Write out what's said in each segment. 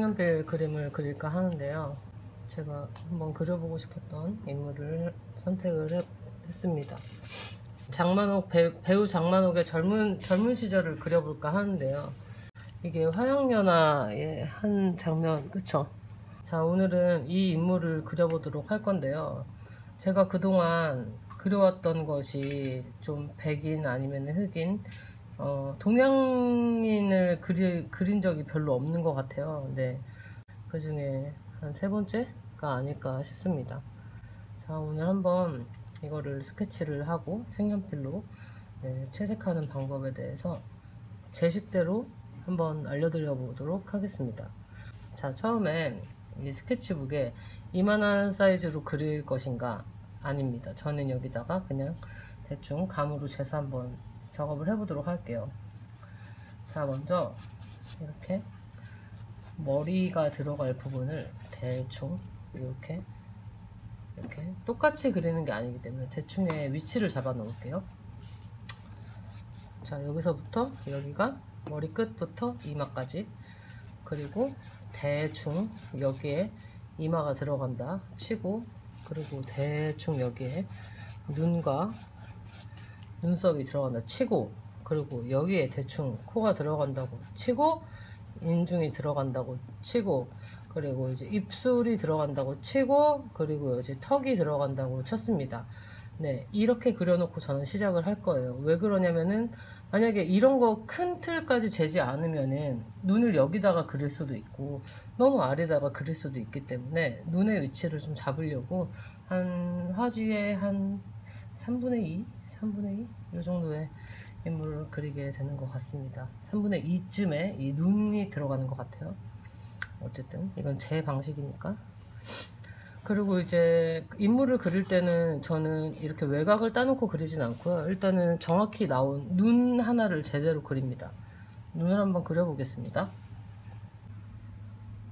색연필 그림을 그릴까 하는데요. 제가 한번 그려보고 싶었던 인물을 선택을 했습니다. 장만옥 배우 장만옥의 젊은 시절을 그려볼까 하는데요. 이게 화양연화의 한 장면, 그쵸? 자, 오늘은 이 인물을 그려보도록 할 건데요. 제가 그동안 그려왔던 것이 좀 백인 아니면 흑인, 동양인을 그린 적이 별로 없는 것 같아요. 근데 그 중에 한 세 번째가 아닐까 싶습니다. 자, 오늘 한번 이거를 스케치를 하고 색연필로 채색하는 방법에 대해서 제 식대로 한번 알려드려 보도록 하겠습니다. 자, 처음에 이 스케치북에 이만한 사이즈로 그릴 것인가? 아닙니다. 저는 여기다가 그냥 대충 감으로 재서 한번 작업을 해보도록 할게요. 자, 먼저 이렇게 머리가 들어갈 부분을 대충 이렇게 똑같이 그리는 게 아니기 때문에 대충의 위치를 잡아 놓을게요. 자, 여기서부터 여기가 머리 끝부터 이마까지, 그리고 대충 여기에 이마가 들어간다 치고, 그리고 대충 여기에 눈과 눈썹이 들어간다 치고, 그리고 여기에 대충 코가 들어간다고 치고, 인중이 들어간다고 치고, 그리고 이제 입술이 들어간다고 치고, 그리고 이제 턱이 들어간다고 쳤습니다. 네, 이렇게 그려놓고 저는 시작을 할 거예요. 왜 그러냐면은 만약에 이런 거 큰 틀까지 재지 않으면은 눈을 여기다가 그릴 수도 있고 너무 아래다가 그릴 수도 있기 때문에 눈의 위치를 좀 잡으려고 한 화지에 한 3분의 2? 3분의 2? 이 정도의 인물을 그리게 되는 것 같습니다. 3분의 2쯤에 이 눈이 들어가는 것 같아요. 어쨌든 이건 제 방식이니까. 그리고 이제 인물을 그릴 때는 저는 이렇게 외곽을 따놓고 그리진 않고요. 일단은 정확히 나온 눈 하나를 제대로 그립니다. 눈을 한번 그려보겠습니다.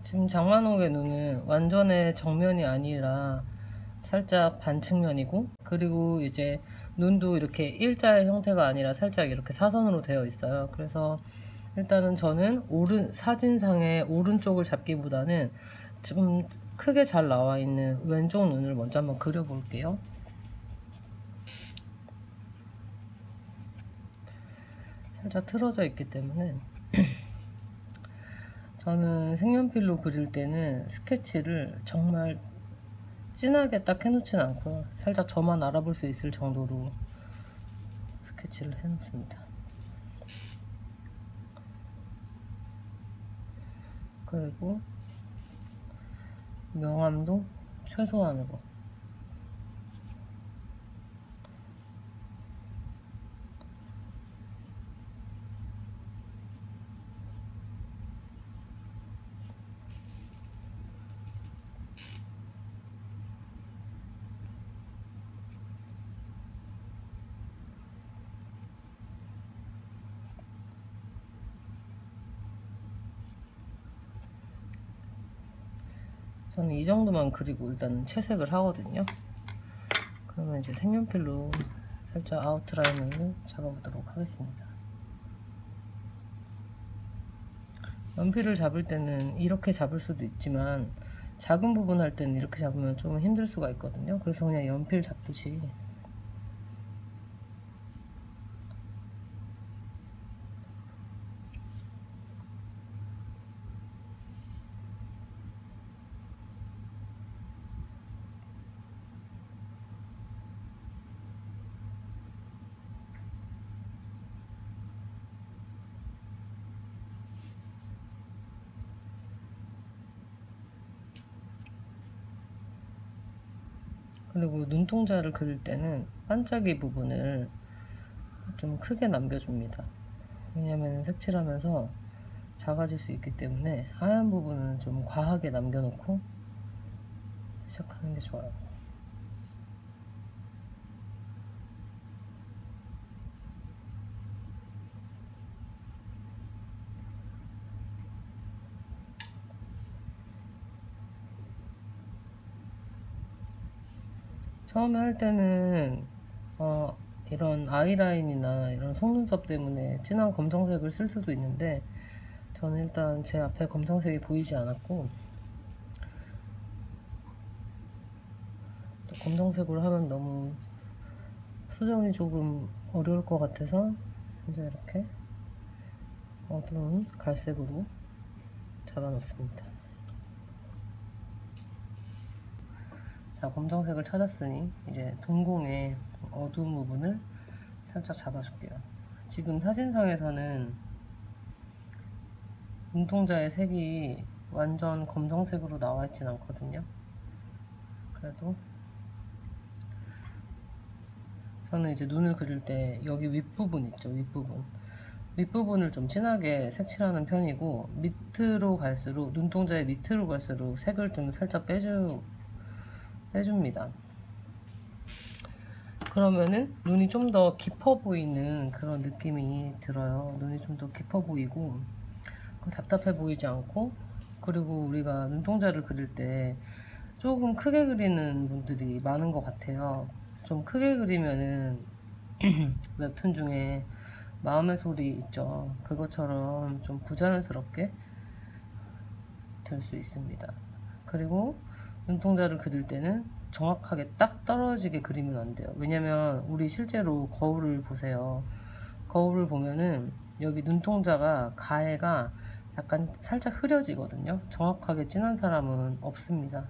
지금 장만옥의 눈은 완전의 정면이 아니라 살짝 반측면이고, 그리고 이제 눈도 이렇게 일자의 형태가 아니라 살짝 이렇게 사선으로 되어 있어요. 그래서 일단은 저는 사진상의 오른쪽을 잡기보다는 좀 크게 잘 나와 있는 왼쪽 눈을 먼저 한번 그려 볼게요. 살짝 틀어져 있기 때문에 저는 색연필로 그릴 때는 스케치를 정말 진하게 딱 해놓진 않고요. 살짝 저만 알아볼 수 있을 정도로 스케치를 해놓습니다. 그리고 명암도 최소한으로. 저는 이 정도만 그리고 일단 채색을 하거든요. 그러면 이제 색연필로 살짝 아웃라인을 잡아보도록 하겠습니다. 연필을 잡을 때는 이렇게 잡을 수도 있지만 작은 부분 할 때는 이렇게 잡으면 좀 힘들 수가 있거든요. 그래서 그냥 연필 잡듯이 그리고 눈동자를 그릴 때는 반짝이 부분을 좀 크게 남겨줍니다. 왜냐면 색칠하면서 작아질 수 있기 때문에 하얀 부분은 좀 과하게 남겨놓고 시작하는 게 좋아요. 처음에 할 때는 이런 아이라인이나 이런 속눈썹 때문에 진한 검정색을 쓸 수도 있는데 저는 일단 제 앞에 검정색이 보이지 않았고, 또 검정색으로 하면 너무 수정이 조금 어려울 것 같아서 이제 이렇게 어두운 갈색으로 잡아 놓습니다. 자, 검정색을 찾았으니 이제 동공의 어두운 부분을 살짝 잡아줄게요. 지금 사진상에서는 눈동자의 색이 완전 검정색으로 나와 있진 않거든요. 그래도 저는 이제 눈을 그릴 때 여기 윗부분 있죠, 윗부분을 좀 진하게 색칠하는 편이고, 밑으로 갈수록, 눈동자의 밑으로 갈수록 색을 좀 살짝 빼줍니다. 그러면은 눈이 좀 더 깊어 보이는 그런 느낌이 들어요. 눈이 좀 더 깊어 보이고 답답해 보이지 않고, 그리고 우리가 눈동자를 그릴 때 조금 크게 그리는 분들이 많은 것 같아요. 좀 크게 그리면은 웹툰 중에 마음의 소리 있죠, 그것처럼 좀 부자연스럽게 될 수 있습니다. 그리고 눈동자를 그릴 때는 정확하게 딱 떨어지게 그리면 안 돼요. 왜냐면 우리 실제로 거울을 보세요. 거울을 보면은 여기 눈동자가 가해가 약간 살짝 흐려지거든요. 정확하게 진한 사람은 없습니다.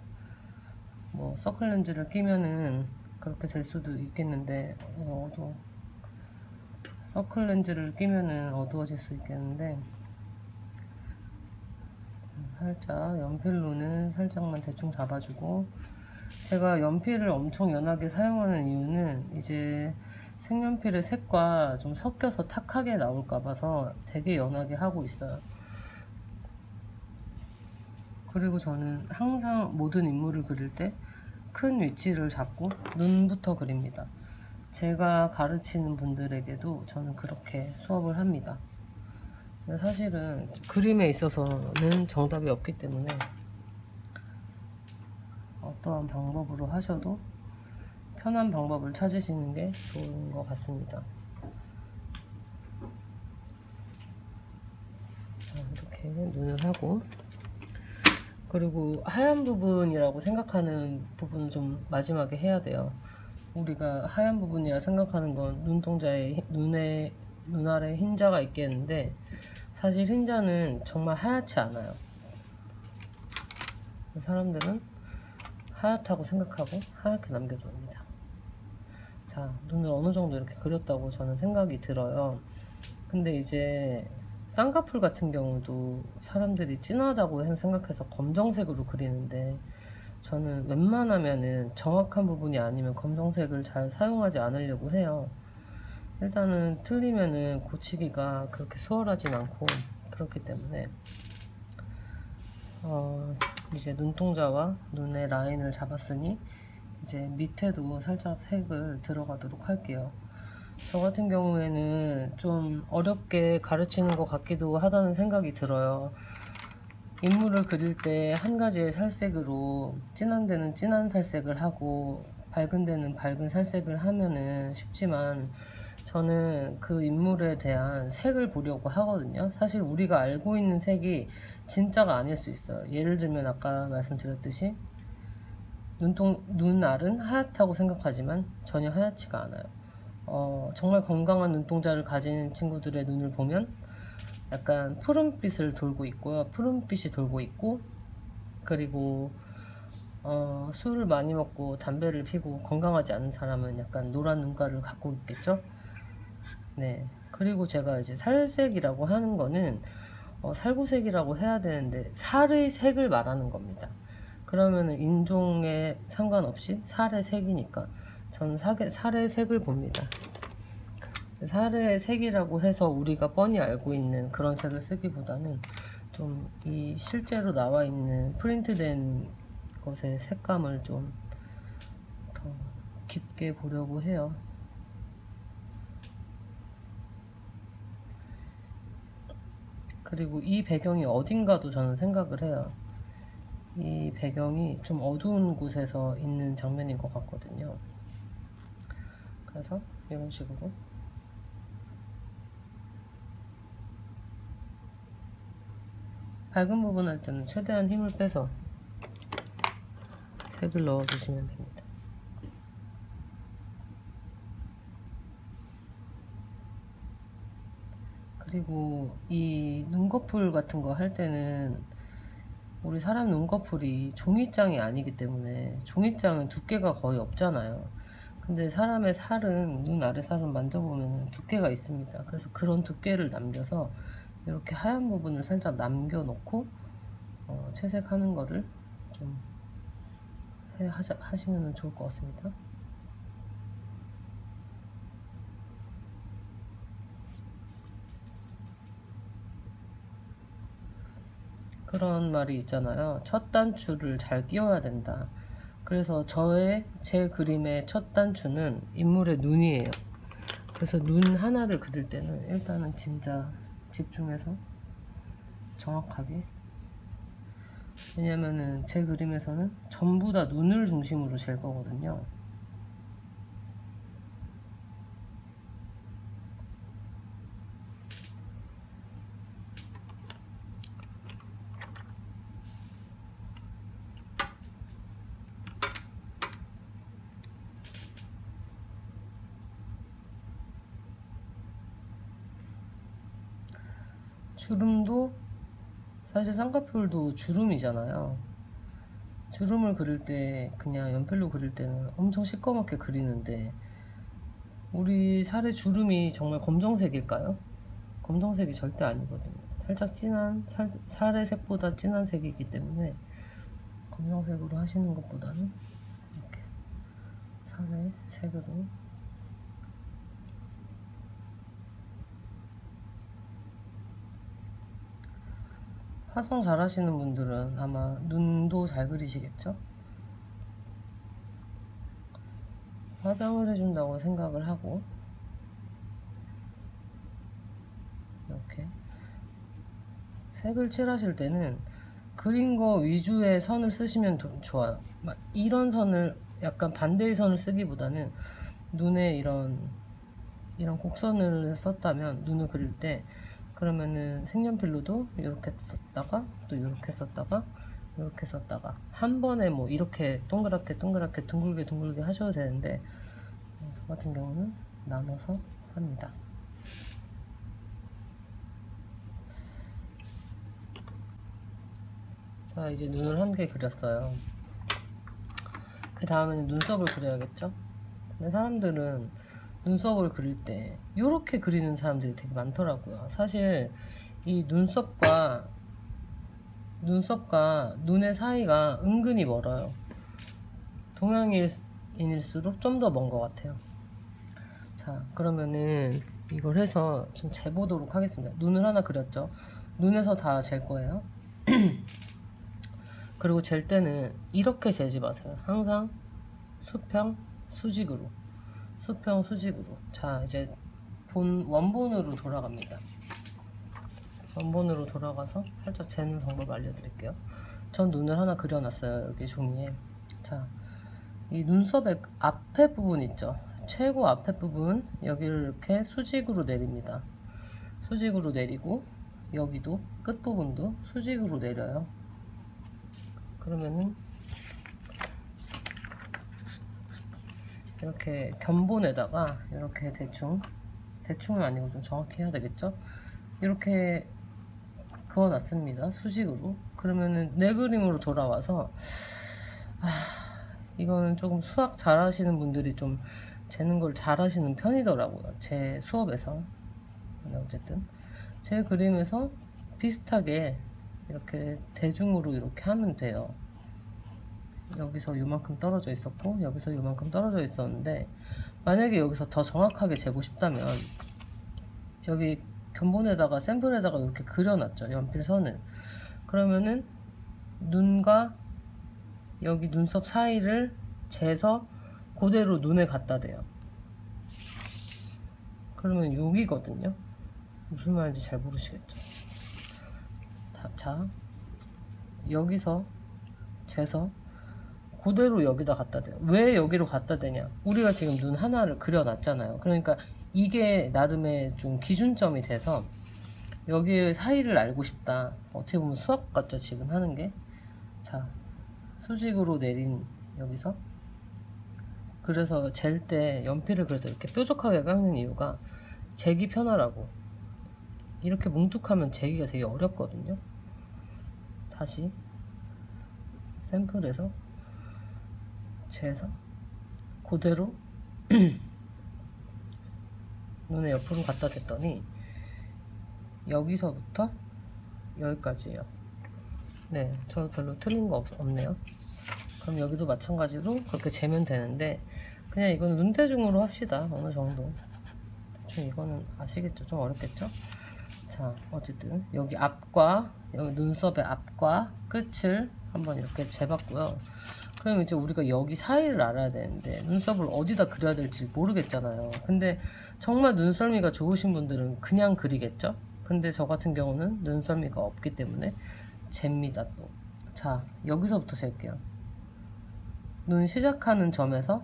뭐 서클 렌즈를 끼면은 그렇게 될 수도 있겠는데, 서클 렌즈를 끼면은 어두워질 수 있겠는데, 살짝 연필로는 살짝만 대충 잡아주고, 제가 연필을 엄청 연하게 사용하는 이유는 이제 색연필의 색과 좀 섞여서 탁하게 나올까 봐서 되게 연하게 하고 있어요. 그리고 저는 항상 모든 인물을 그릴 때 큰 위치를 잡고 눈부터 그립니다. 제가 가르치는 분들에게도 저는 그렇게 수업을 합니다. 근데 사실은 그림에 있어서는 정답이 없기 때문에 어떠한 방법으로 하셔도 편한 방법을 찾으시는 게 좋은 것 같습니다. 자, 이렇게 눈을 하고, 그리고 하얀 부분이라고 생각하는 부분은 좀 마지막에 해야 돼요. 우리가 하얀 부분이라 생각하는 건 눈동자에 눈 아래 흰자가 있겠는데, 사실 흰자는 정말 하얗지 않아요. 사람들은 하얗다고 생각하고 하얗게 남겨둡니다. 자, 눈을 어느 정도 이렇게 그렸다고 저는 생각이 들어요. 근데 이제 쌍꺼풀 같은 경우도 사람들이 진하다고 생각해서 검정색으로 그리는데, 저는 웬만하면은 정확한 부분이 아니면 검정색을 잘 사용하지 않으려고 해요. 일단은 틀리면은 고치기가 그렇게 수월하진 않고, 그렇기 때문에 이제 눈동자와 눈의 라인을 잡았으니 이제 밑에도 살짝 색을 들어가도록 할게요. 저 같은 경우에는 좀 어렵게 가르치는 것 같기도 하다는 생각이 들어요. 인물을 그릴 때 한 가지의 살색으로 진한 데는 진한 살색을 하고 밝은 데는 밝은 살색을 하면은 쉽지만, 저는 그 인물에 대한 색을 보려고 하거든요. 사실 우리가 알고 있는 색이 진짜가 아닐 수 있어요. 예를 들면 아까 말씀드렸듯이 눈알은 하얗다고 생각하지만 전혀 하얗지가 않아요. 정말 건강한 눈동자를 가진 친구들의 눈을 보면 약간 푸른빛을 돌고 있고요. 푸른빛이 돌고 있고, 그리고 술을 많이 먹고 담배를 피고 건강하지 않은 사람은 약간 노란 눈가를 갖고 있겠죠. 네. 그리고 제가 이제 살색이라고 하는 거는 살구색이라고 해야 되는데 살의 색을 말하는 겁니다. 그러면은 인종에 상관없이 살의 색이니까 저는 살의 색을 봅니다. 살의 색이라고 해서 우리가 뻔히 알고 있는 그런 색을 쓰기보다는 좀 이 실제로 나와 있는 프린트된 것의 색감을 좀 더 깊게 보려고 해요. 그리고 이 배경이 어딘가도 저는 생각을 해요. 이 배경이 좀 어두운 곳에서 있는 장면인 것 같거든요. 그래서 이런 식으로. 밝은 부분 할 때는 최대한 힘을 빼서 색을 넣어주시면 됩니다. 그리고 이 눈꺼풀 같은 거 할 때는 우리 사람 눈꺼풀이 종이장이 아니기 때문에, 종이장은 두께가 거의 없잖아요. 근데 사람의 살은, 눈 아래 살은 만져보면 두께가 있습니다. 그래서 그런 두께를 남겨서 이렇게 하얀 부분을 살짝 남겨놓고 채색하는 거를 좀 하시면 좋을 것 같습니다. 그런 말이 있잖아요. 첫 단추를 잘 끼워야 된다. 그래서 제 그림의 첫 단추는 인물의 눈이에요. 그래서 눈 하나를 그릴 때는 일단은 진짜 집중해서 정확하게, 왜냐면은 제 그림에서는 전부 다 눈을 중심으로 잴 거거든요. 주름도 사실 쌍꺼풀도 주름이잖아요. 주름을 그릴 때 그냥 연필로 그릴 때는 엄청 시꺼멓게 그리는데, 우리 살의 주름이 정말 검정색일까요? 검정색이 절대 아니거든요. 살짝 진한, 살의 색보다 진한 색이기 때문에 검정색으로 하시는 것보다는 이렇게 살의 색으로. 화장 잘 하시는 분들은 아마 눈도 잘 그리시겠죠? 화장을 해준다고 생각을 하고 이렇게 색을 칠하실 때는 그린 거 위주의 선을 쓰시면 좋아요. 막 이런 선을, 약간 반대의 선을 쓰기보다는 눈에 이런 곡선을 썼다면, 눈을 그릴 때, 그러면은 색연필로도 이렇게 썼다가 또 이렇게 썼다가 이렇게 썼다가 한 번에 뭐 이렇게 동그랗게 둥글게 하셔도 되는데, 저 같은 경우는 나눠서 합니다. 자, 이제 눈을 한 개 그렸어요. 그 다음에는 눈썹을 그려야겠죠? 근데 사람들은 눈썹을 그릴 때 이렇게 그리는 사람들이 되게 많더라고요. 사실 이 눈썹과 눈의 사이가 은근히 멀어요. 동양인일수록 좀 더 먼 것 같아요. 자, 그러면은 이걸 해서 좀 재보도록 하겠습니다. 눈을 하나 그렸죠? 눈에서 다 잴 거예요. 그리고 잴 때는 이렇게 재지 마세요. 항상 수평, 수직으로. 자, 이제 원본으로 돌아갑니다. 원본으로 돌아가서 살짝 재는 방법 알려드릴게요. 전 눈을 하나 그려놨어요. 여기 종이에. 자, 이 눈썹의 앞에 부분 있죠? 최고 앞에 부분, 여기를 이렇게 수직으로 내립니다. 수직으로 내리고, 여기도 끝부분도 수직으로 내려요. 그러면은 이렇게 견본에다가 이렇게 대충은 아니고 좀 정확히 해야 되겠죠? 이렇게 그어놨습니다. 수직으로. 그러면은 내 그림으로 돌아와서, 이거는 조금 수학 잘 하시는 분들이 좀 재는 걸 잘 하시는 편이더라고요. 제 수업에서. 어쨌든 제 그림에서 비슷하게 이렇게 대중으로 이렇게 하면 돼요. 여기서 요만큼 떨어져 있었고 여기서 요만큼 떨어져 있었는데, 만약에 여기서 더 정확하게 재고 싶다면 여기 견본에다가 샘플에다가 이렇게 그려놨죠, 연필선을. 그러면은 눈과 여기 눈썹 사이를 재서 그대로 눈에 갖다 대요. 그러면 여기거든요. 무슨 말인지 잘 모르시겠죠? 자, 여기서 재서 그대로 여기다 갖다 대요. 왜 여기로 갖다 대냐? 우리가 지금 눈 하나를 그려놨잖아요. 그러니까 이게 나름의 좀 기준점이 돼서 여기 사이를 알고 싶다. 어떻게 보면 수학 같죠 지금 하는 게. 자, 수직으로 내린 여기서, 그래서 잴 때 연필을 그래서 이렇게 뾰족하게 깎는 이유가 재기 편하라고. 이렇게 뭉툭하면 재기가 되게 어렵거든요. 다시 샘플에서 재서 그대로 눈에 옆으로 갖다 댔더니 여기서부터 여기까지예요. 네, 저 별로 틀린 거 없네요. 그럼 여기도 마찬가지로 그렇게 재면 되는데, 그냥 이거는 눈대중으로 합시다. 어느 정도 대충 이거는 아시겠죠? 좀 어렵겠죠? 자, 어쨌든 여기 앞과 여기 눈썹의 앞과 끝을 한번 이렇게 재봤고요. 그럼 이제 우리가 여기 사이를 알아야 되는데 눈썹을 어디다 그려야 될지 모르겠잖아요. 근데 정말 눈썰미가 좋으신 분들은 그냥 그리겠죠? 근데 저 같은 경우는 눈썰미가 없기 때문에 잽니다 또. 자, 여기서부터 잴게요. 눈 시작하는 점에서,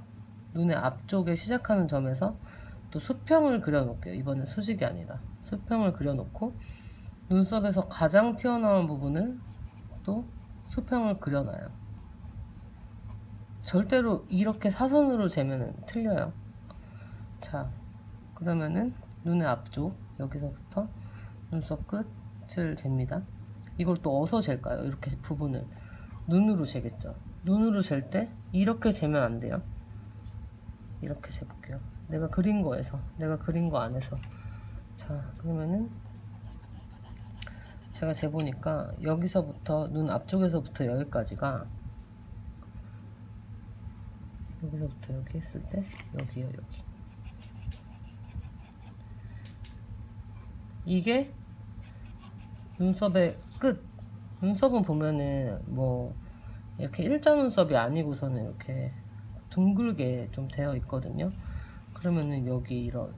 눈의 앞쪽에 시작하는 점에서 또 수평을 그려 놓을게요. 이번엔 수직이 아니라 수평을 그려 놓고 눈썹에서 가장 튀어나온 부분을 또 수평을 그려놔요. 절대로 이렇게 사선으로 재면은 틀려요. 자, 그러면은 눈의 앞쪽 여기서부터 눈썹 끝을 잽니다. 이걸 또 어디서 잴까요? 이렇게 부분을 눈으로 재겠죠. 눈으로 잴 때 이렇게 재면 안 돼요. 이렇게 재볼게요. 내가 그린 거에서, 내가 그린 거 안에서. 자, 그러면은 제가 재보니까 여기서부터 눈 앞쪽에서부터 여기까지가, 여기서부터 여기 했을 때 여기요, 여기. 이게 눈썹의 끝. 눈썹은 보면은 뭐 이렇게 일자 눈썹이 아니고서는 이렇게 둥글게 좀 되어 있거든요. 그러면은 여기 이런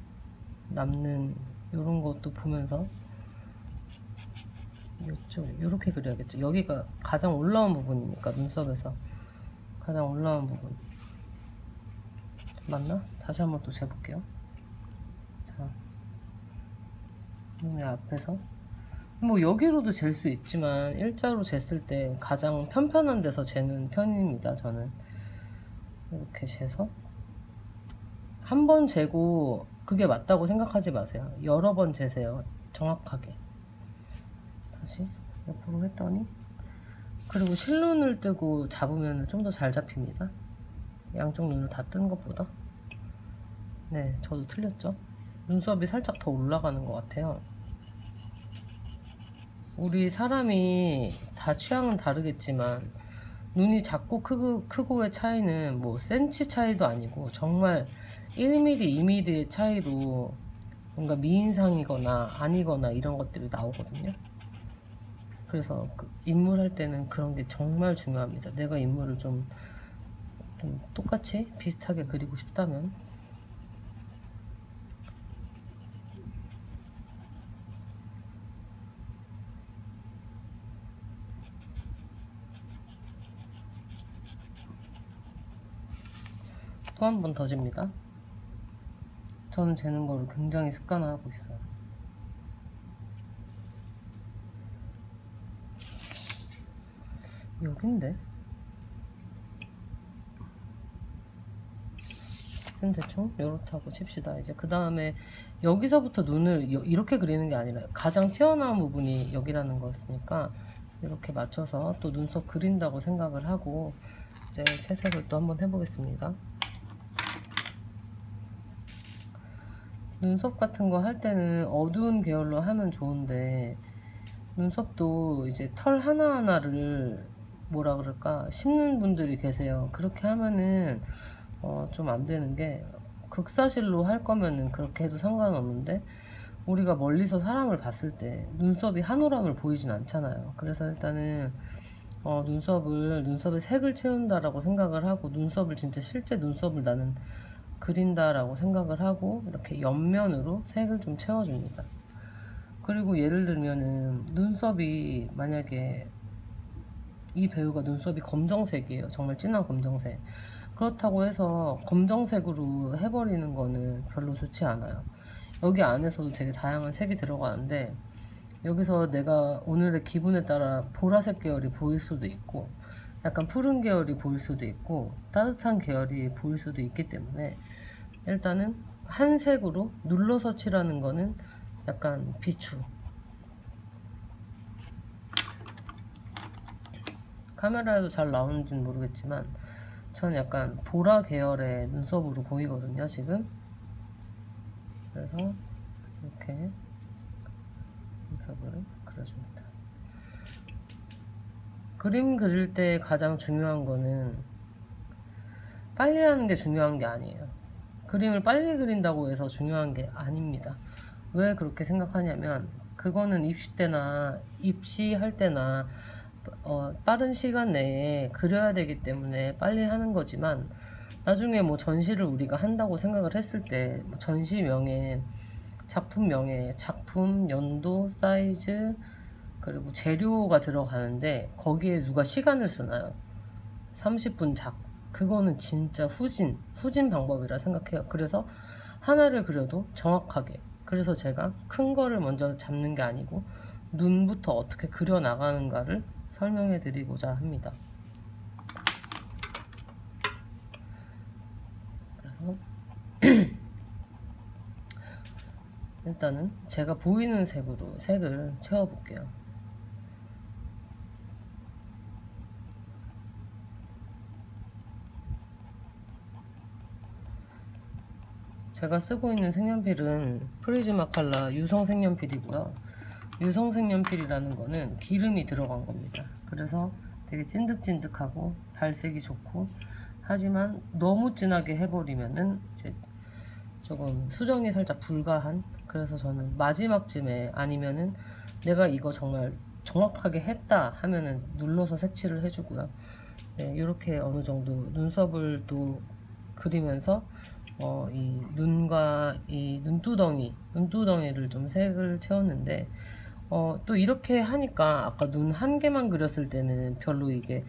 남는 이런 것도 보면서 이쪽 이렇게 그려야겠죠. 여기가 가장 올라온 부분이니까, 눈썹에서 가장 올라온 부분 맞나? 다시 한번 또 재볼게요. 자, 눈의 앞에서 뭐 여기로도 잴 수 있지만 일자로 쟀을 때 가장 편편한 데서 재는 편입니다. 저는 이렇게 재서 한 번 재고 그게 맞다고 생각하지 마세요. 여러 번 재세요. 정확하게. 다시 옆으로 했더니, 그리고 실눈을 뜨고 잡으면 좀 더 잘 잡힙니다. 양쪽 눈을 다 뜬 것보다. 네, 저도 틀렸죠. 눈썹이 살짝 더 올라가는 것 같아요. 우리 사람이 다 취향은 다르겠지만 눈이 작고 크고의 차이는 뭐 센치 차이도 아니고 정말 1mm, 2mm의 차이로 뭔가 미인상이거나 아니거나 이런 것들이 나오거든요. 그래서 그 인물 할 때는 그런 게 정말 중요합니다. 내가 인물을 좀 똑같이 비슷하게 그리고 싶다면. 또 한 번 더 잽니다. 저는 재는 거를 굉장히 습관화하고 있어요. 여긴데? 대충 요렇다고 칩시다. 이제 그 다음에 여기서부터 눈을 이렇게 그리는 게 아니라 가장 튀어나온 부분이 여기라는 거였으니까 이렇게 맞춰서 또 눈썹 그린다고 생각을 하고 이제 채색을 또 한번 해보겠습니다. 눈썹 같은 거 할 때는 어두운 계열로 하면 좋은데, 눈썹도 이제 털 하나하나를 뭐라 그럴까 씹는 분들이 계세요. 그렇게 하면은 좀 안 되는 게, 극사실로 할 거면은 그렇게 해도 상관없는데 우리가 멀리서 사람을 봤을 때 눈썹이 한올한올 보이진 않잖아요. 그래서 일단은 눈썹의 색을 채운다라고 생각을 하고, 눈썹을 진짜 실제 눈썹을 나는 그린다라고 생각을 하고 이렇게 옆면으로 색을 좀 채워줍니다. 그리고 예를 들면은 눈썹이, 만약에 이 배우가 눈썹이 검정색이에요. 정말 진한 검정색. 그렇다고 해서 검정색으로 해버리는 거는 별로 좋지 않아요. 여기 안에서도 되게 다양한 색이 들어가는데 여기서 내가 오늘의 기분에 따라 보라색 계열이 보일 수도 있고 약간 푸른 계열이 보일 수도 있고 따뜻한 계열이 보일 수도 있기 때문에 일단은 한 색으로 눌러서 칠하는 거는 약간 비추. 카메라에도 잘 나오는지는 모르겠지만 전 약간 보라 계열의 눈썹으로 보이거든요 지금. 그래서 이렇게 눈썹을 그려줍니다. 그림 그릴 때 가장 중요한 거는 빨리 하는 게 중요한 게 아니에요. 그림을 빨리 그린다고 해서 중요한 게 아닙니다. 왜 그렇게 생각하냐면 그거는 입시할 때나 빠른 시간 내에 그려야 되기 때문에 빨리 하는 거지만 나중에 뭐 전시를 우리가 한다고 생각을 했을 때 전시명에 작품명에 작품, 연도, 사이즈 그리고 재료가 들어가는데 거기에 누가 시간을 쓰나요? 30분 작. 그거는 진짜 후진 방법이라 생각해요. 그래서 하나를 그려도 정확하게. 그래서 제가 큰 거를 먼저 잡는 게 아니고 눈부터 어떻게 그려 나가는가를 설명해 드리고자 합니다. 그래서 일단은 제가 보이는 색으로 색을 채워 볼게요. 제가 쓰고 있는 색연필은 프리즈마 칼라 유성 색연필이고요. 유성 색연필이라는 거는 기름이 들어간 겁니다. 그래서 되게 찐득찐득하고 발색이 좋고, 하지만 너무 진하게 해버리면은 이제 조금 수정이 살짝 불가한. 그래서 저는 마지막쯤에 아니면은 내가 이거 정말 정확하게 했다 하면은 눌러서 색칠을 해주고요. 네, 이렇게 어느 정도 눈썹을 또 그리면서 이 눈과 이 눈두덩이를 좀 색을 채웠는데, 또 이렇게 하니까 아까 눈 한 개만 그렸을 때는 별로 이게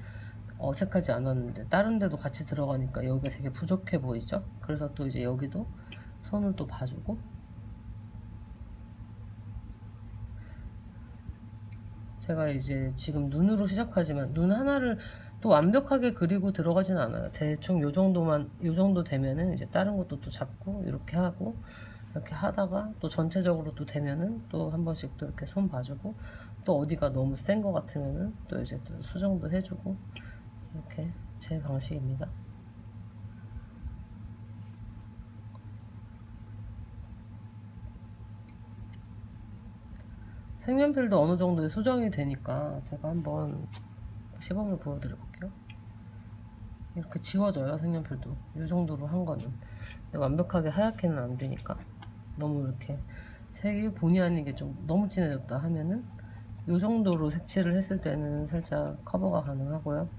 어색하지 않았는데 다른 데도 같이 들어가니까 여기가 되게 부족해 보이죠? 그래서 또 이제 여기도 손을 또 봐주고, 제가 이제 지금 눈으로 시작하지만 눈 하나를 또 완벽하게 그리고 들어가진 않아요. 대충 요 정도 되면은 이제 다른 것도 또 잡고 이렇게 하고, 이렇게 하다가 또 전체적으로 또 되면은 또 한 번씩 또 이렇게 손 봐주고, 또 어디가 너무 센 것 같으면은 또 이제 또 수정도 해주고, 이렇게 제 방식입니다. 색연필도 어느 정도의 수정이 되니까 제가 한번 시범을 보여드려볼게요. 이렇게 지워져요, 색연필도. 이 정도로 한 거는. 근데 완벽하게 하얗게는 안 되니까, 너무 이렇게 색이 본의 아니게 좀 너무 진해졌다 하면은 이 정도로 색칠을 했을 때는 살짝 커버가 가능하고요.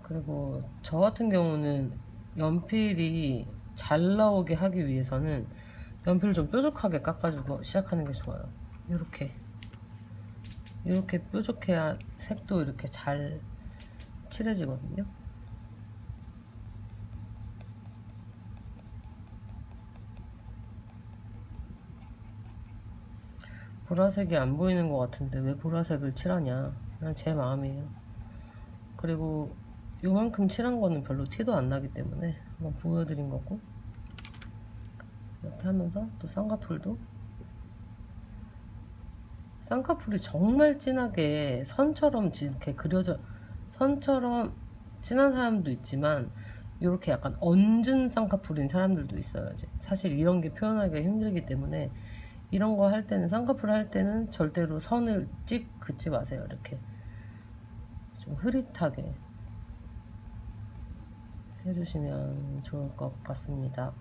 그리고 저 같은 경우는 연필이 잘 나오게 하기 위해서는 연필을 좀 뾰족하게 깎아주고 시작하는 게 좋아요. 이렇게 뾰족해야 색도 이렇게 잘 칠해지거든요. 보라색이 안 보이는 것 같은데 왜 보라색을 칠하냐, 그냥 제 마음이에요. 그리고 요만큼 칠한 거는 별로 티도 안 나기 때문에 한번 보여드린 거고, 이렇게 하면서 또 쌍꺼풀이 정말 진하게 선처럼 이렇게 선처럼 진한 사람도 있지만 이렇게 약간 얹은 쌍꺼풀인 사람들도 있어요. 사실 이런 게 표현하기가 힘들기 때문에 이런 거 할 때는, 쌍꺼풀 할 때는 절대로 선을 긋지 마세요. 이렇게 좀 흐릿하게 해주시면 좋을 것 같습니다.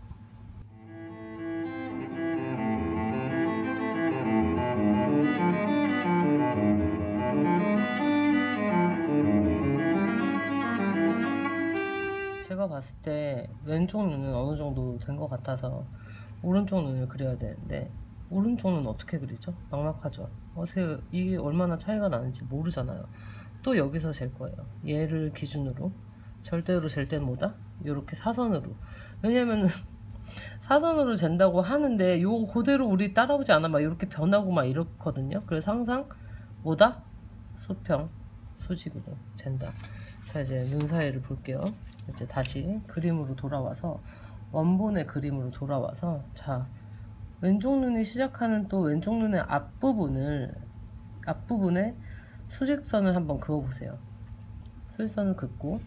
제가 봤을 때 왼쪽 눈은 어느 정도 된 것 같아서 오른쪽 눈을 그려야 되는데, 오른쪽 눈 어떻게 그리죠? 막막하죠? 이게 얼마나 차이가 나는지 모르잖아요. 또 여기서 잴 거예요. 얘를 기준으로 절대로 잴 때는 뭐다? 이렇게 사선으로. 왜냐면은 사선으로 잰다고 하는데 요거 그대로 우리 따라오지 않아. 막 이렇게 변하고 막 이렇거든요. 그래서 항상 뭐다? 수평, 수직으로 잰다. 자, 이제 눈 사이를 볼게요. 이제 다시 그림으로 돌아와서 원본의 그림으로 돌아와서, 자, 왼쪽 눈이 시작하는 또 왼쪽 눈의 앞부분에 수직선을 한번 그어보세요. 수직선을 긋고,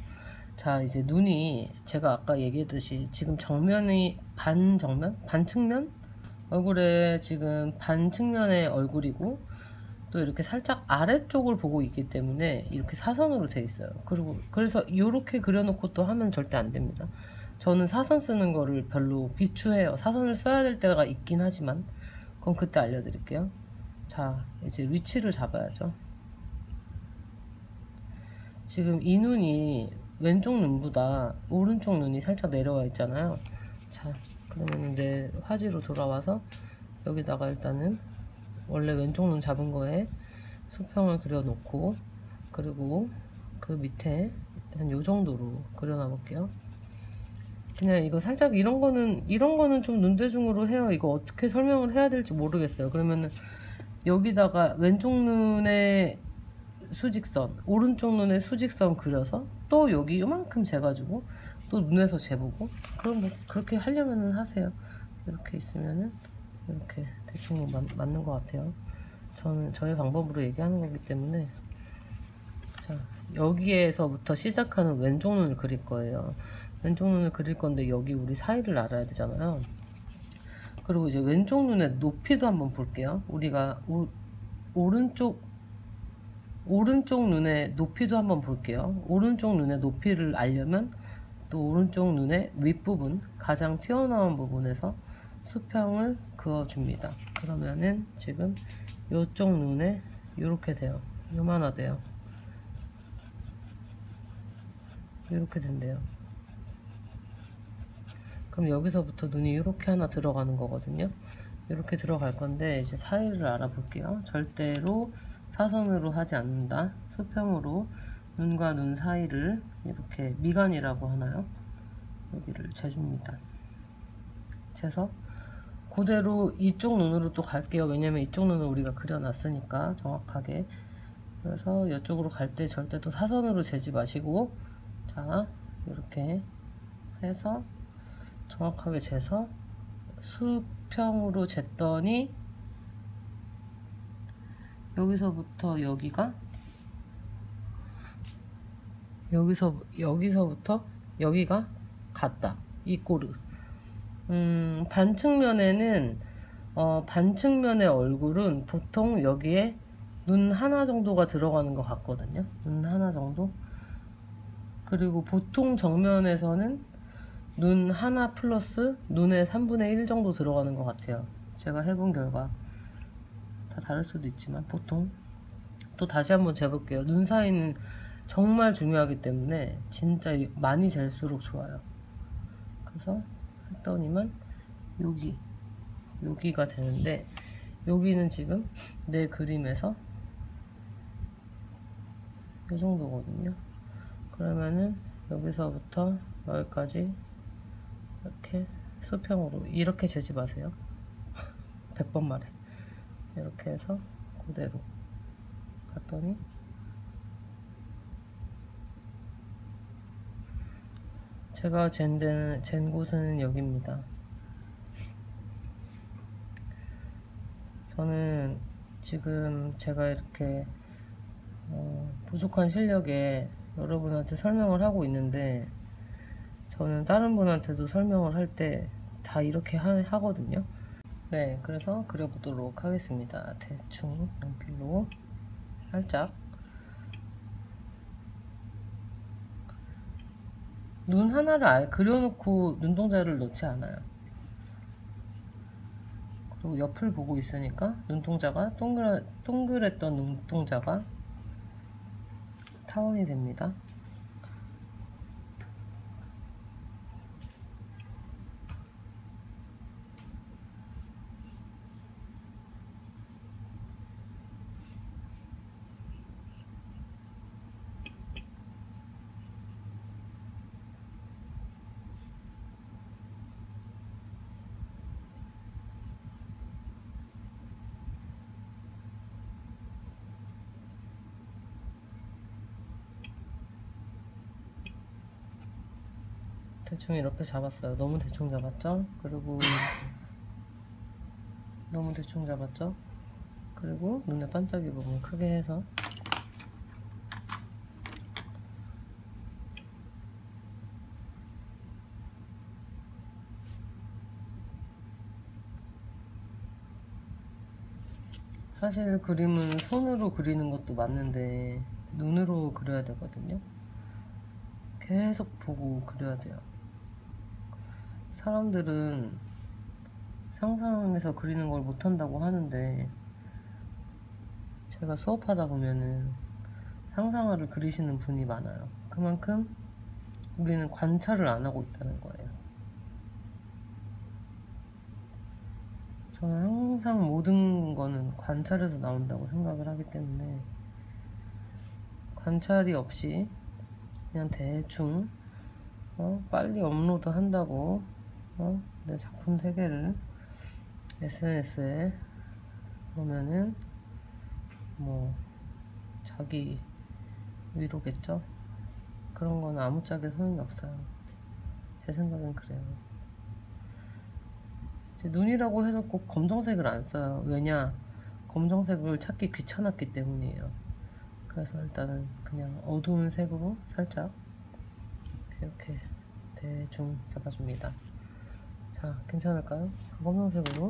자, 이제 눈이 제가 아까 얘기했듯이 지금 정면이 반측면? 얼굴에 지금 반측면의 얼굴이고, 또 이렇게 살짝 아래쪽을 보고 있기 때문에 이렇게 사선으로 돼 있어요. 그리고 그래서 이렇게 그려놓고 또 하면 절대 안 됩니다. 저는 사선 쓰는 거를 별로 비추해요. 사선을 써야 될 때가 있긴 하지만, 그건 그때 알려드릴게요. 자, 이제 위치를 잡아야죠. 지금 이 눈이 왼쪽 눈보다 오른쪽 눈이 살짝 내려와 있잖아요. 자, 그러면 이제 화지로 돌아와서 여기다가 일단은 원래 왼쪽 눈 잡은 거에 수평을 그려놓고, 그리고 그 밑에 한 요 정도로 그려놔 볼게요. 그냥 이거 살짝 이런 거는 좀 눈대중으로 해요. 이거 어떻게 설명을 해야 될지 모르겠어요. 그러면은 여기다가 왼쪽 눈에 수직선, 오른쪽 눈에 수직선 그려서 또 여기 요만큼 재가지고 또 눈에서 재보고, 그럼 뭐 그렇게 하려면은 하세요. 이렇게 있으면은 이렇게 대충 맞는 것 같아요. 저는 저의 방법으로 얘기하는 거기 때문에. 자, 여기에서부터 시작하는 왼쪽 눈을 그릴 거예요. 왼쪽 눈을 그릴 건데 여기 우리 사이를 알아야 되잖아요. 그리고 이제 왼쪽 눈의 높이도 한번 볼게요. 우리가 오른쪽 눈의 높이도 한번 볼게요. 오른쪽 눈의 높이를 알려면 또 오른쪽 눈의 윗부분, 가장 튀어나온 부분에서 수평을 그어줍니다. 그러면은 지금 이쪽 눈에 이렇게 돼요. 요만하대요. 이렇게 된대요. 그럼 여기서부터 눈이 이렇게 하나 들어가는 거거든요. 이렇게 들어갈 건데, 이제 사이를 알아볼게요. 절대로 사선으로 하지 않는다. 수평으로 눈과 눈 사이를 이렇게 미간이라고 하나요? 여기를 재줍니다. 재서 그대로 이쪽 눈으로 또 갈게요. 왜냐면 이쪽 눈을 우리가 그려놨으니까 정확하게. 그래서 이쪽으로 갈 때 절대 또 사선으로 재지 마시고, 자, 이렇게 해서 정확하게 재서 수평으로 쟀더니 여기서부터 여기서부터 여기가 같다. 이 꼬르. 반측면에는 반측면의 얼굴은 보통 여기에 눈 하나 정도가 들어가는 것 같거든요. 눈 하나 정도. 그리고 보통 정면에서는 눈 하나 플러스 눈의 3분의 1 정도 들어가는 것 같아요. 제가 해본 결과 다 다를 수도 있지만 보통. 또 다시 한번 재볼게요. 눈 사이는 정말 중요하기 때문에 진짜 많이 잴수록 좋아요. 그래서 했더니만 여기가 되는데, 여기는 지금 내 그림에서 이 정도거든요. 그러면은 여기서부터 여기까지 이렇게 수평으로 이렇게 재지 마세요. 100번 말해. 이렇게 해서 그대로 갔더니 제가 잰 곳은 여기입니다. 저는 지금 제가 이렇게 부족한 실력에 여러분한테 설명을 하고 있는데, 저는 다른 분한테도 설명을 할 때 다 이렇게 하거든요. 네, 그래서 그려보도록 하겠습니다. 대충 연필로 살짝. 눈 하나를 아예 그려놓고 눈동자를 넣지 않아요. 그리고 옆을 보고 있으니까 눈동자가 동그랬던 눈동자가 타원이 됩니다. 대충 이렇게 잡았어요. 너무 대충 잡았죠? 그리고 너무 대충 잡았죠? 그리고 눈에 반짝이 부분 크게 해서 사실 그림은 손으로 그리는 것도 맞는데 눈으로 그려야 되거든요. 계속 보고 그려야 돼요. 사람들은 상상해서 그리는 걸 못한다고 하는데 제가 수업하다 보면은 상상화를 그리시는 분이 많아요. 그만큼 우리는 관찰을 안 하고 있다는 거예요. 저는 항상 모든 거는 관찰에서 나온다고 생각을 하기 때문에 관찰이 없이 그냥 대충 빨리 업로드 한다고 내 작품 3개를 SNS에 보면은 뭐 자기 위로겠죠? 그런 거는 아무짝에 소용이 없어요. 제 생각엔 그래요. 눈이라고 해서 꼭 검정색을 안 써요. 왜냐? 검정색을 찾기 귀찮았기 때문이에요. 그래서 일단은 그냥 어두운 색으로 살짝 이렇게 대충 잡아줍니다. 자, 괜찮을까요? 검정색으로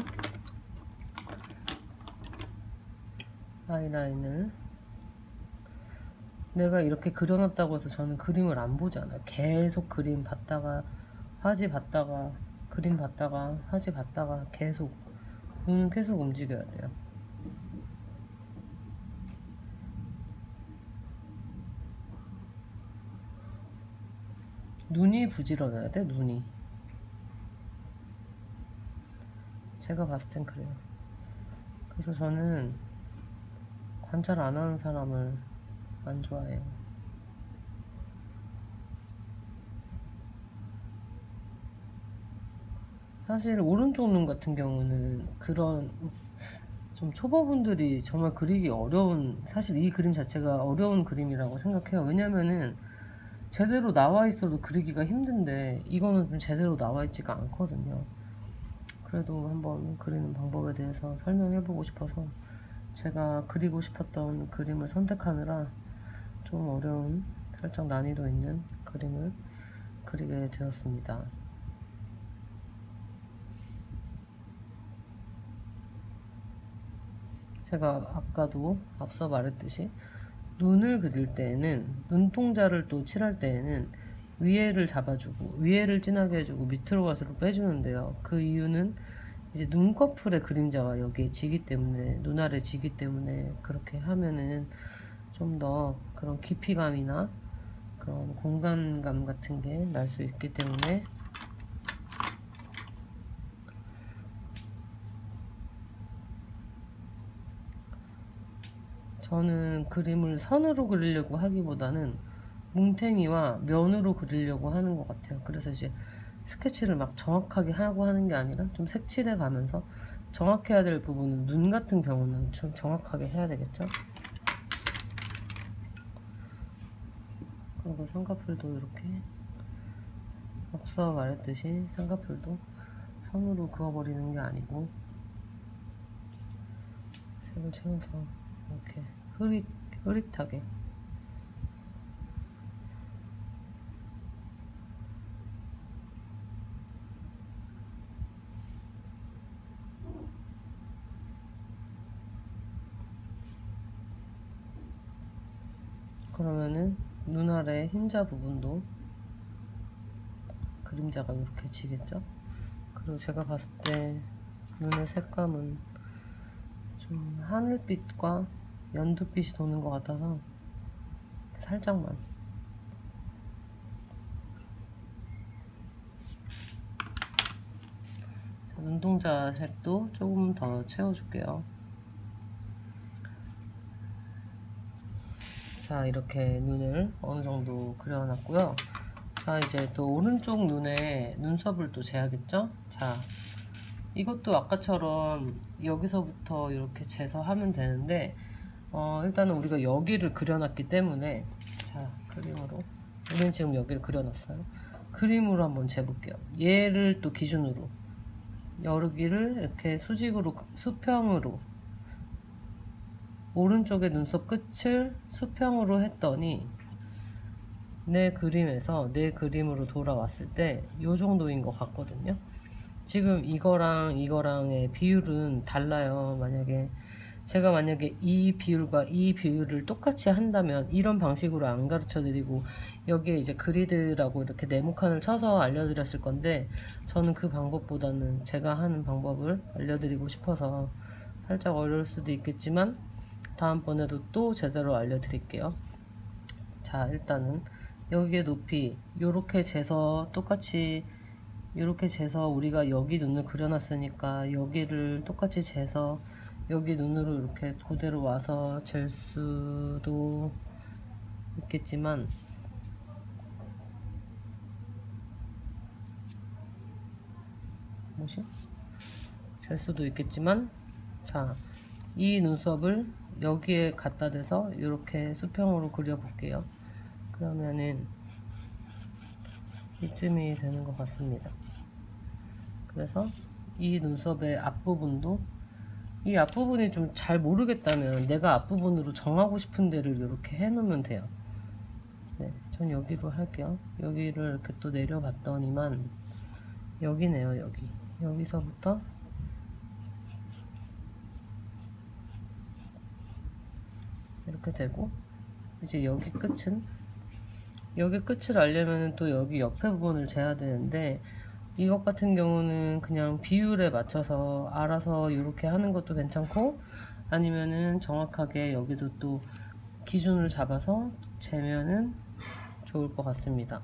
아이라인을 내가 이렇게 그려놨다고 해서 저는 그림을 안 보잖아요. 계속 그림 봤다가 화지 봤다가 그림 봤다가 화지 봤다가 계속 눈은 계속 움직여야 돼요. 눈이 부지런해야 돼. 눈이 제가 봤을 땐 그래요. 그래서 저는 관찰 안 하는 사람을 안 좋아해요. 사실 오른쪽 눈 같은 경우는 그런 좀 초보분들이 정말 그리기 어려운, 사실 이 그림 자체가 어려운 그림이라고 생각해요. 왜냐면은 제대로 나와 있어도 그리기가 힘든데 이거는 좀 제대로 나와 있지가 않거든요. 그래도 한번 그리는 방법에 대해서 설명해 보고 싶어서 제가 그리고 싶었던 그림을 선택하느라 좀 어려운, 살짝 난이도 있는 그림을 그리게 되었습니다. 제가 아까도 앞서 말했듯이 눈을 그릴 때에는, 눈동자를 또 칠할 때에는 위에를 잡아주고 위에를 진하게 해주고 밑으로 갈수록 빼주는데요. 그 이유는 이제 눈꺼풀의 그림자가 여기에 지기 때문에, 눈 아래 지기 때문에 그렇게 하면은 좀 더 그런 깊이감이나 그런 공간감 같은 게 날 수 있기 때문에 저는 그림을 선으로 그리려고 하기보다는 뭉탱이와 면으로 그리려고 하는 것 같아요. 그래서 이제 스케치를 막 정확하게 하고 하는 게 아니라 좀 색칠해 가면서 정확해야 될 부분은, 눈 같은 경우는 좀 정확하게 해야 되겠죠. 그리고 쌍꺼풀도 이렇게 앞서 말했듯이 쌍꺼풀도 선으로 그어버리는 게 아니고 색을 채워서 이렇게 흐릿하게 그러면은 눈 아래 흰자 부분도 그림자가 이렇게 지겠죠. 그리고 제가 봤을 때 눈의 색감은 좀 하늘빛과 연두빛이 도는 것 같아서 살짝만 눈동자 색도 조금 더 채워줄게요. 자, 이렇게 눈을 어느 정도 그려놨고요. 자, 이제 또 오른쪽 눈에 눈썹을 또 재야겠죠? 자, 이것도 아까처럼 여기서부터 이렇게 재서 하면 되는데 일단은 우리가 여기를 그려놨기 때문에, 자, 그림으로 우리는 지금 여기를 그려놨어요. 그림으로 한번 재볼게요. 얘를 또 기준으로 여기를 이렇게 수직으로 수평으로 오른쪽의 눈썹 끝을 수평으로 했더니 내 그림에서 내 그림으로 돌아왔을 때 요 정도인 것 같거든요. 지금 이거랑 이거랑의 비율은 달라요. 제가 만약에 이 비율과 이 비율을 똑같이 한다면 이런 방식으로 안 가르쳐 드리고 여기에 이제 그리드라고 이렇게 네모칸을 쳐서 알려드렸을 건데, 저는 그 방법보다는 제가 하는 방법을 알려드리고 싶어서 살짝 어려울 수도 있겠지만 다음번에도 또 제대로 알려드릴게요. 자, 일단은 여기에 높이 요렇게 재서 똑같이 이렇게 재서 우리가 여기 눈을 그려놨으니까 여기를 똑같이 재서 여기 눈으로 이렇게 그대로 와서 잴 수도 있겠지만, 잴 수도 있겠지만, 자, 이 눈썹을 여기에 갖다 대서 이렇게 수평으로 그려볼게요. 그러면은 이쯤이 되는 것 같습니다. 그래서 이 눈썹의 앞부분도, 이 앞부분이 좀 잘 모르겠다면 내가 앞부분으로 정하고 싶은 데를 이렇게 해 놓으면 돼요. 네, 전 여기로 할게요. 여기를 이렇게 또 내려봤더니만 여기네요. 여기서부터 이렇게 되고, 이제 여기 끝을 알려면 또 여기 옆에 부분을 재야 되는데, 이것 같은 경우는 그냥 비율에 맞춰서 알아서 이렇게 하는 것도 괜찮고, 아니면은 정확하게 여기도 또 기준을 잡아서 재면은 좋을 것 같습니다.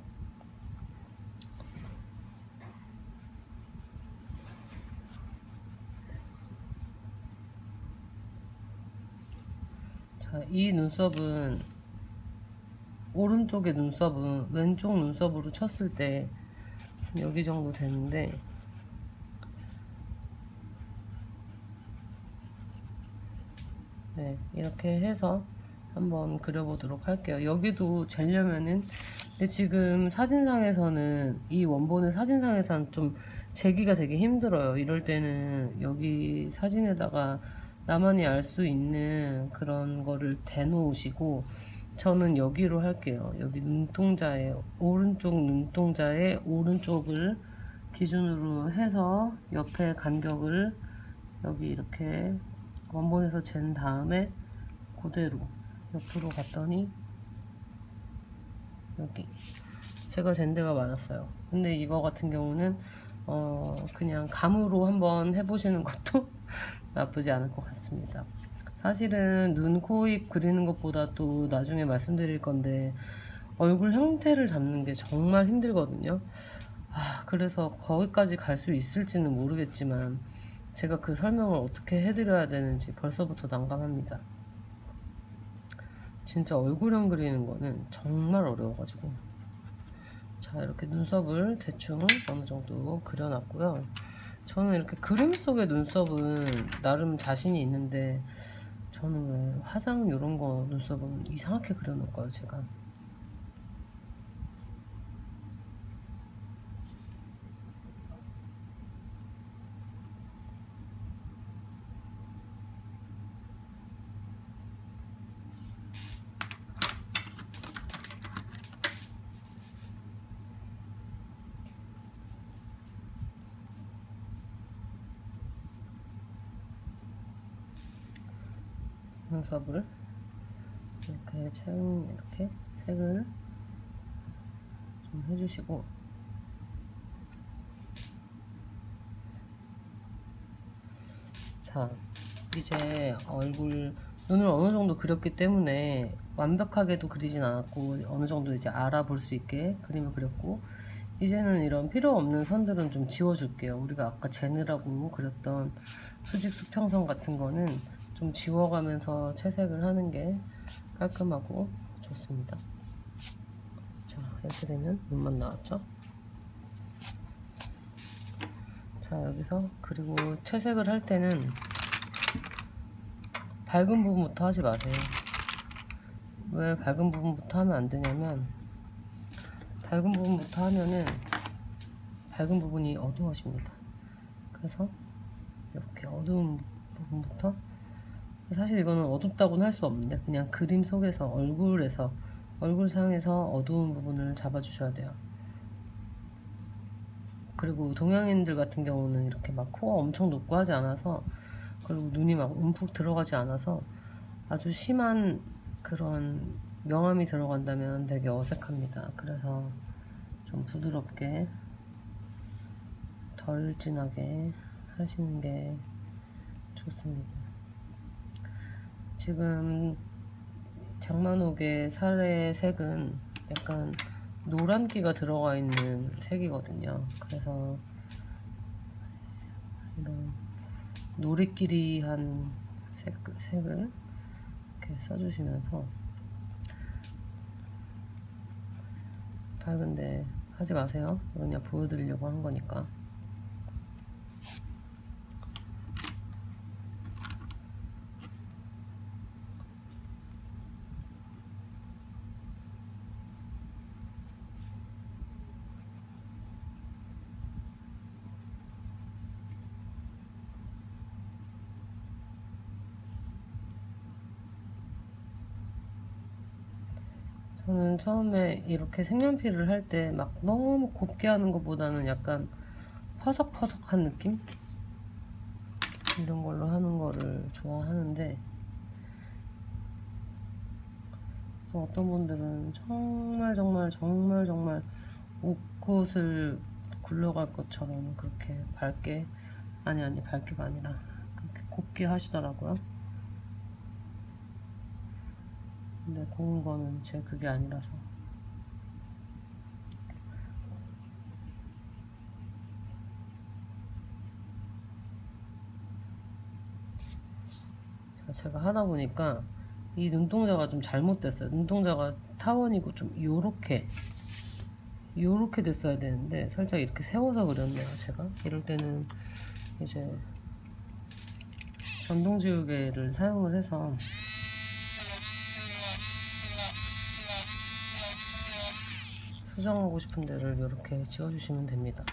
자, 이 눈썹은, 오른쪽의 눈썹은 왼쪽 눈썹으로 쳤을 때 여기 정도 되는데, 네, 이렇게 해서 한번 그려보도록 할게요. 여기도 재려면은, 근데 지금 사진상에서는, 이 원본의 사진상에서는 좀 재기가 되게 힘들어요. 이럴 때는 여기 사진에다가 나만이 알 수 있는 그런 거를 대놓으시고, 저는 여기로 할게요. 여기 눈동자에, 오른쪽 눈동자의 오른쪽을 기준으로 해서 옆에 간격을 여기 이렇게 원본에서 잰 다음에 그대로 옆으로 갔더니 여기 제가 잰 데가 많았어요. 근데 이거 같은 경우는 그냥 감으로 한번 해보시는 것도 나쁘지 않을 것 같습니다. 사실은 눈, 코, 입 그리는 것보다 또 나중에 말씀드릴 건데 얼굴 형태를 잡는 게 정말 힘들거든요. 그래서 거기까지 갈 수 있을지는 모르겠지만 제가 그 설명을 어떻게 해드려야 되는지 벌써부터 난감합니다. 진짜 얼굴형 그리는 거는 정말 어려워가지고. 자, 이렇게 눈썹을 대충 어느 정도 그려놨고요. 저는 이렇게 그림 속의 눈썹은 나름 자신이 있는데, 저는 왜 화장 이런 거 눈썹은 이상하게 그려놓을까요, 제가? 눈썹을 이렇게 이렇게 색을 좀 해주시고, 자, 이제 눈을 어느 정도 그렸기 때문에 완벽하게도 그리진 않았고 어느 정도 이제 알아볼 수 있게 그림을 그렸고, 이제는 이런 필요 없는 선들은 좀 지워줄게요. 우리가 아까 재느라고 그렸던 수직 수평선 같은 거는 좀 지워가면서 채색을 하는 게 깔끔하고 좋습니다. 자, 이렇게 되면 눈만 나왔죠? 자, 여기서 그리고 채색을 할 때는 밝은 부분부터 하지 마세요. 왜 밝은 부분부터 하면 안 되냐면, 밝은 부분부터 하면은 밝은 부분이 어두워집니다. 그래서 이렇게 어두운 부분부터, 사실 이거는 어둡다고는 할 수 없는데 그냥 그림 속에서 얼굴상에서 어두운 부분을 잡아주셔야 돼요. 그리고 동양인들 같은 경우는 이렇게 막 코가 엄청 높고 하지 않아서, 그리고 눈이 막 움푹 들어가지 않아서 아주 심한 그런 명암이 들어간다면 되게 어색합니다. 그래서 좀 부드럽게 덜 진하게 하시는 게 좋습니다. 지금 장만옥의 살의 색은 약간 노란기가 들어가 있는 색이거든요. 그래서 이런 노릇끼리한 색을 이렇게 써주시면서, 밝은데 하지 마세요. 그냥 보여드리려고 한 거니까. 저는 처음에 이렇게 색연필을 할 때 막 너무 곱게 하는 것보다는 약간 퍼석퍼석한 느낌? 이런 걸로 하는 거를 좋아하는데, 또 어떤 분들은 정말 옷깃을 굴러갈 것처럼 그렇게 밝게, 아니 밝게가 아니라 그렇게 곱게 하시더라고요. 근데 고운 거는 제 그게 아니라서. 자, 제가 하다 보니까 이 눈동자가 좀 잘못됐어요. 눈동자가 타원이고 좀 요렇게 됐어야 되는데 살짝 이렇게 세워서 그렸네요. 제가 이럴 때는 이제 전동지우개를 사용을 해서 수정하고 싶은 데를 이렇게 지워주시면 됩니다.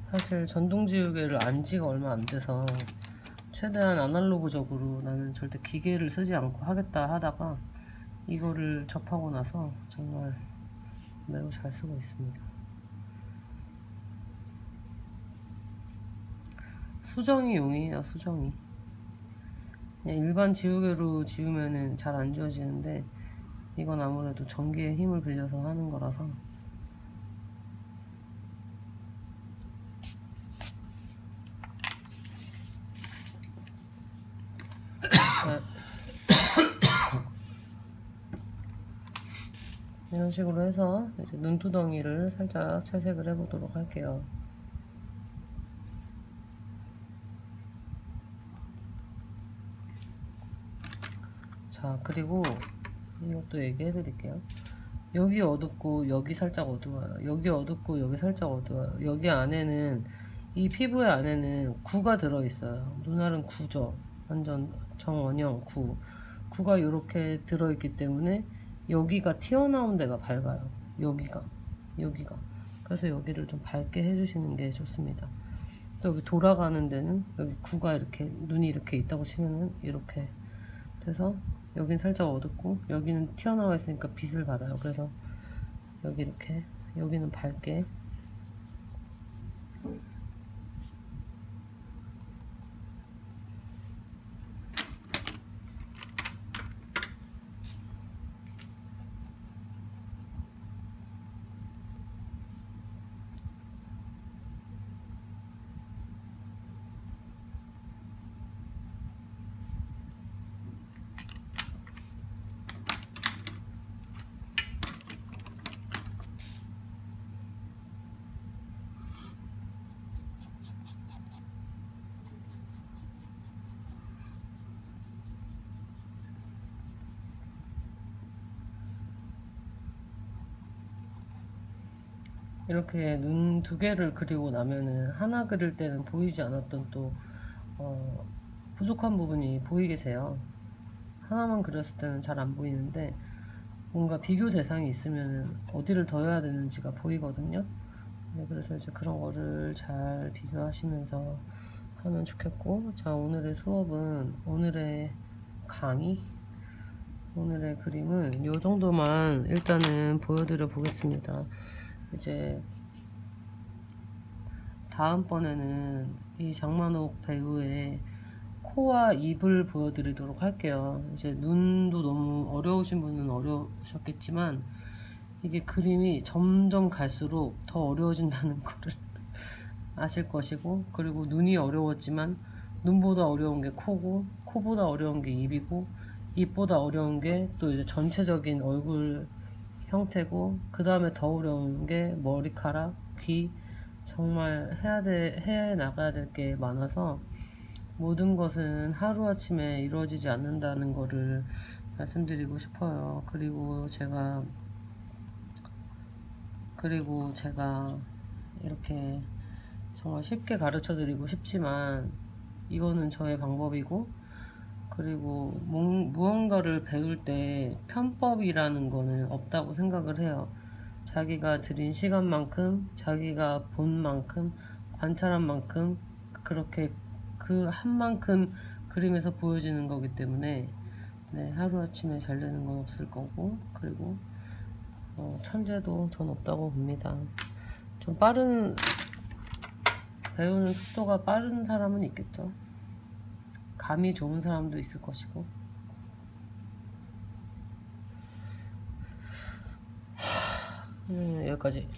사실 전동지우개를 안 지가 얼마 안 돼서 최대한 아날로그적으로 나는 절대 기계를 쓰지 않고 하겠다 하다가 이거를 접하고 나서 정말 매우 잘 쓰고 있습니다. 수정이 용이에요. 수정이 그냥 일반 지우개로 지우면은 잘 안 지워지는데, 이건 아무래도 전기의 힘을 빌려서 하는 거라서. 이런 식으로 해서 이제 눈두덩이를 살짝 채색을 해보도록 할게요. 자, 그리고 이것도 얘기해 드릴게요. 여기 어둡고 여기 살짝 어두워요. 여기 어둡고 여기 살짝 어두워요. 여기 안에는, 이 피부의 안에는 구가 들어있어요. 눈알은 구죠. 완전 정원형 구가 이렇게 들어있기 때문에 여기가 튀어나온 데가 밝아요. 여기가 그래서 여기를 좀 밝게 해주시는 게 좋습니다. 또 여기 돌아가는 데는 여기 구가 이렇게, 눈이 이렇게 있다고 치면은 이렇게 돼서 여긴 살짝 어둡고 여기는 튀어나와 있으니까 빛을 받아요. 그래서 여기 이렇게, 여기는 밝게. 이렇게 눈 두 개를 그리고 나면은 하나 그릴 때는 보이지 않았던 또 부족한 부분이 보이게 돼요. 하나만 그렸을 때는 잘 안 보이는데 뭔가 비교 대상이 있으면 어디를 더 해야 되는지가 보이거든요. 네, 그래서 이제 그런 거를 잘 비교하시면서 하면 좋겠고, 자, 오늘의 수업은, 오늘의 강의, 오늘의 그림은 요 정도만 일단은 보여드려 보겠습니다. 이제 다음번에는 이 장만옥 배우의 코와 입을 보여드리도록 할게요. 이제 눈도 너무 어려우신 분은 어려우셨겠지만 이게 그림이 점점 갈수록 더 어려워진다는 거를 아실 것이고, 그리고 눈이 어려웠지만 눈보다 어려운 게 코고, 코보다 어려운 게 입이고, 입보다 어려운 게 또 이제 전체적인 얼굴 형태고, 그 다음에 더 어려운 게 머리카락, 귀, 정말 해 나가야 될 게 많아서 모든 것은 하루아침에 이루어지지 않는다는 거를 말씀드리고 싶어요. 그리고 제가 이렇게 정말 쉽게 가르쳐 드리고 싶지만 이거는 저의 방법이고, 그리고 무언가를 배울 때 편법이라는 거는 없다고 생각을 해요. 자기가 들인 시간만큼, 자기가 본 만큼, 관찰한 만큼, 그렇게 그 한 만큼 그림에서 보여지는 거기 때문에, 네, 하루아침에 잘 되는 건 없을 거고, 그리고 천재도 전 없다고 봅니다. 좀 배우는 속도가 빠른 사람은 있겠죠. 감이 좋은 사람도 있을 것이고. 여기까지.